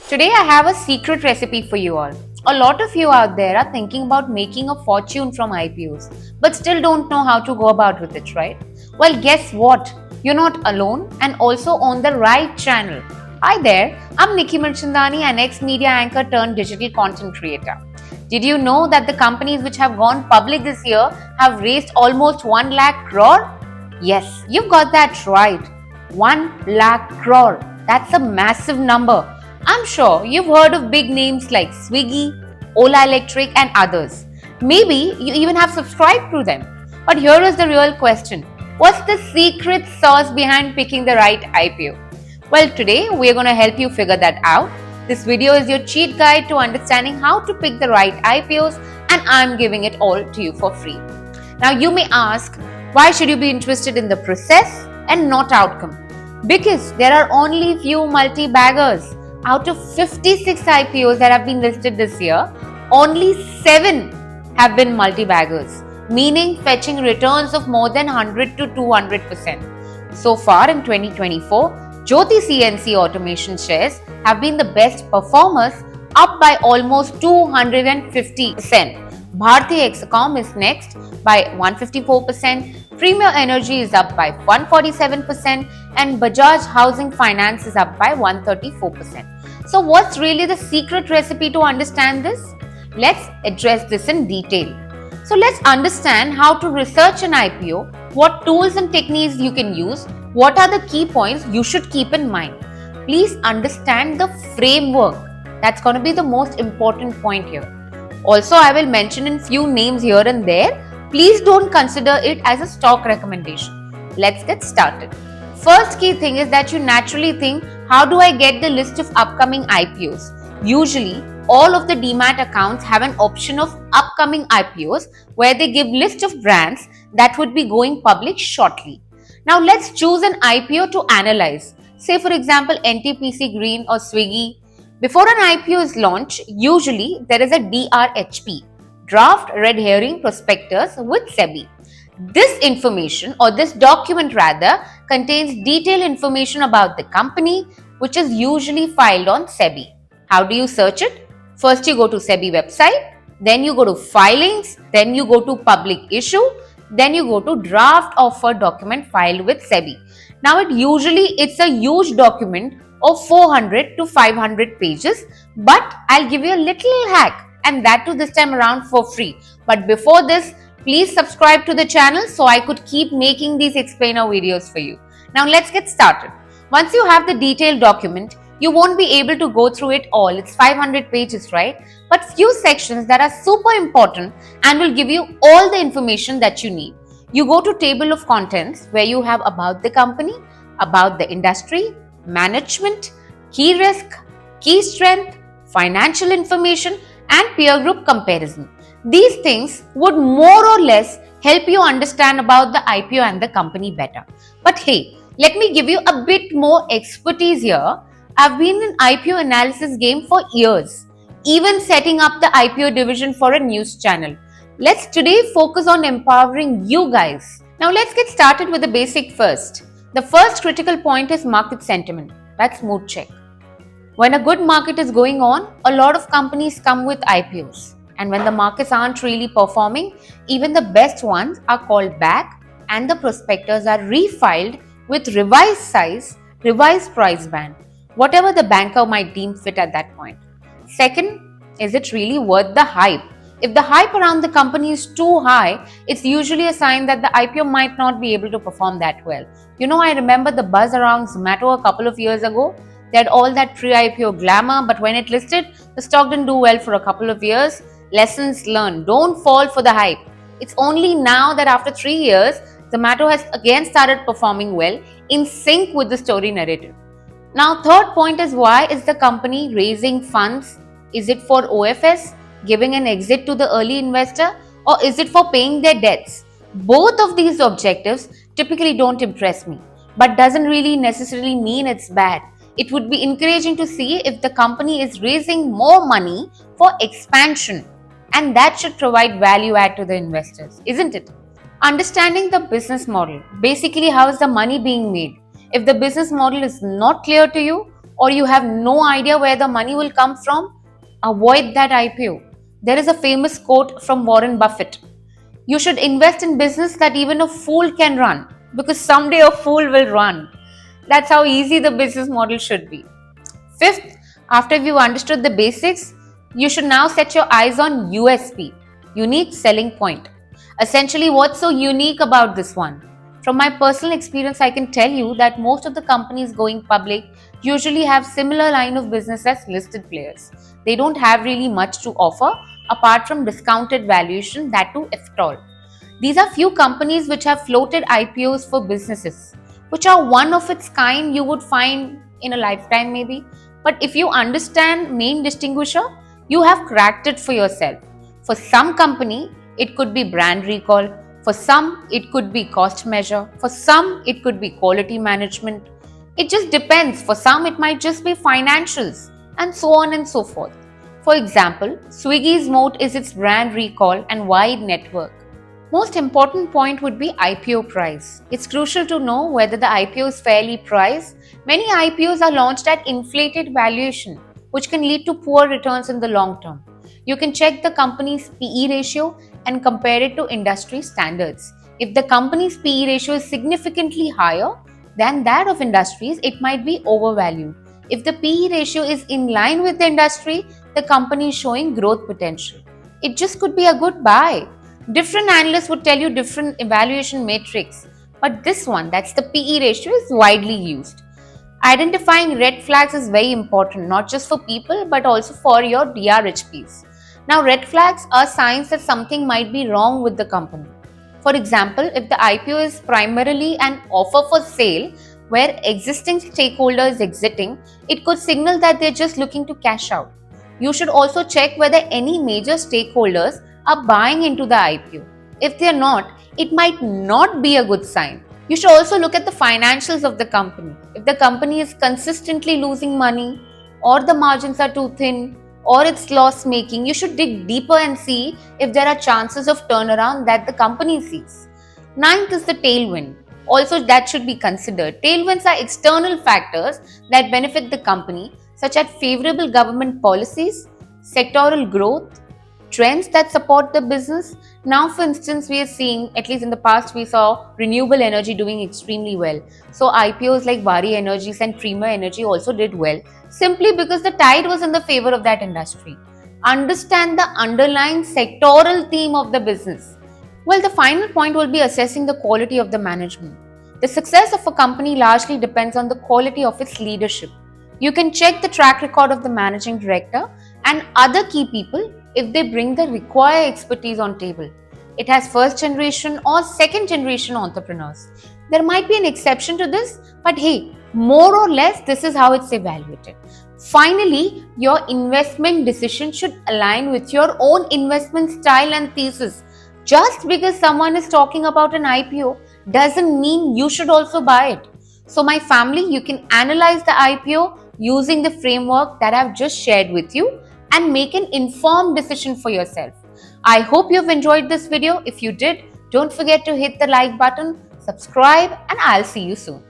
Today I have a secret recipe for you all. A lot of you out there are thinking about making a fortune from IPOs, but still don't know how to go about with it, right? Well, guess what? You're not alone and also on the right channel. Hi there, I'm Nikki Mirchandani, an ex-media anchor turned digital content creator. Did you know that the companies which have gone public this year have raised almost 1 lakh crore? Yes, you've got that right. 1 lakh crore. That's a massive number. I'm sure you've heard of big names like Swiggy, Ola Electric, and others. Maybe you even have subscribed to them. But here is the real question. What's the secret sauce behind picking the right IPO? Well, today we're going to help you figure that out. This video is your cheat guide to understanding how to pick the right IPOs, and I'm giving it all to you for free. Now, you may ask, why should you be interested in the process and not outcome? Because there are only few multi-baggers. Out of 56 IPOs that have been listed this year, only 7 have been multi-baggers, meaning fetching returns of more than 100 to 200%. So far in 2024, Jyoti CNC Automation shares have been the best performers, up by almost 250%. Bharti Hexacom is next by 154%, Premier Energy is up by 147%, and Bajaj Housing Finance is up by 134%. So what's really the secret recipe to understand this? Let's address this in detail. So let's understand how to research an IPO, what tools and techniques you can use, what are the key points you should keep in mind. Please understand the framework. That's going to be the most important point here. Also, I will mention in few names here and there. Please don't consider it as a stock recommendation. Let's get started. First key thing is that you naturally think, how do I get the list of upcoming IPOs? Usually, all of the Demat accounts have an option of upcoming IPOs where they give list of brands that would be going public shortly. Now, let's choose an IPO to analyze. Say, for example, NTPC Green or Swiggy. Before an IPO is launched, usually there is a DRHP, Draft Red Herring Prospectus with SEBI. This information, or this document rather, contains detailed information about the company, which is usually filed on SEBI. How do you search it? First you go to SEBI website, then you go to filings, then you go to public issue, then you go to draft offer document filed with SEBI. Now it's a huge document of 400 to 500 pages, but I'll give you a little hack, and that too this time around for free. But before this, please subscribe to the channel so I could keep making these explainer videos for you. Now let's get started. Once you have the detailed document, you won't be able to go through it all. It's 500 pages, right? But few sections that are super important and will give you all the information that you need. You go to table of contents where you have about the company, about the industry, management, key risk, key strength, financial information, and peer group comparison. These things would more or less help you understand about the IPO and the company better. But hey, let me give you a bit more expertise here. I've been in IPO analysis game for years, even setting up the IPO division for a news channel. Let's today focus on empowering you guys. Now let's get started with the basic first. The first critical point is market sentiment. That's mood check. When a good market is going on, a lot of companies come with IPOs. And when the markets aren't really performing, even the best ones are called back and the prospectus are refiled with revised size, revised price band, whatever the banker might deem fit at that point. Second, is it really worth the hype? If the hype around the company is too high, it's usually a sign that the IPO might not be able to perform that well. I remember the buzz around Zomato a couple of years ago. They had all that pre-IPO glamour, but when it listed, the stock didn't do well for a couple of years. Lessons learned. Don't fall for the hype. It's only now that after 3 years, Zomato has again started performing well in sync with the story narrative. Now, third point is, why is the company raising funds? Is it for OFS, giving an exit to the early investor, or is it for paying their debts? Both of these objectives typically don't impress me, but doesn't really necessarily mean it's bad. It would be encouraging to see if the company is raising more money for expansion, and that should provide value add to the investors, isn't it? Understanding the business model. Basically, how is the money being made? If the business model is not clear to you, or you have no idea where the money will come from, avoid that IPO. There is a famous quote from Warren Buffett. You should invest in business that even a fool can run, because someday a fool will run. That's how easy the business model should be. Fifth, after you've understood the basics, you should now set your eyes on USP, unique selling point. Essentially, what's so unique about this one? From my personal experience, I can tell you that most of the companies going public usually have similar line of business as listed players. They don't have really much to offer apart from discounted valuation, that too if at all. These are few companies which have floated IPOs for businesses, which are one of its kind you would find in a lifetime maybe. But if you understand main distinguisher, you have cracked it for yourself. For some company, it could be brand recall. For some, it could be cost measure. For some, it could be quality management. It just depends. For some, it might just be financials and so on and so forth. For example, Swiggy's moat is its brand recall and wide network. Most important point would be IPO price. It's crucial to know whether the IPO is fairly priced. Many IPOs are launched at inflated valuation, which can lead to poor returns in the long term. You can check the company's PE ratio and compare it to industry standards. If the company's PE ratio is significantly higher than that of industries, it might be overvalued. If the PE ratio is in line with the industry, the company is showing growth potential. It just could be a good buy. Different analysts would tell you different evaluation metrics, but this one, that's the PE ratio, is widely used. Identifying red flags is very important, not just for people but also for your DRHPs. Now, red flags are signs that something might be wrong with the company. For example, if the IPO is primarily an offer for sale where existing stakeholder is exiting, it could signal that they're just looking to cash out. You should also check whether any major stakeholders are buying into the IPO. If they're not, it might not be a good sign. You should also look at the financials of the company. If the company is consistently losing money, or the margins are too thin, or it's loss making, you should dig deeper and see if there are chances of turnaround that the company sees. Ninth is the tailwind. Also, that should be considered. Tailwinds are external factors that benefit the company, such as favorable government policies, sectoral growth, trends that support the business. Now, for instance, we are seeing, at least in the past, we saw renewable energy doing extremely well. So IPOs like Vari Energies and Prima Energy also did well, simply because the tide was in the favor of that industry. Understand the underlying sectoral theme of the business. Well, the final point will be assessing the quality of the management. The success of a company largely depends on the quality of its leadership. You can check the track record of the managing director and other key people if they bring the required expertise on table. It has first generation or second generation entrepreneurs. There might be an exception to this, but hey, more or less this is how it's evaluated. Finally, your investment decision should align with your own investment style and thesis. Just because someone is talking about an IPO doesn't mean you should also buy it. So my family, you can analyze the IPO using the framework that I've just shared with you and make an informed decision for yourself. I hope you've enjoyed this video. If you did, don't forget to hit the like button, subscribe, and I'll see you soon.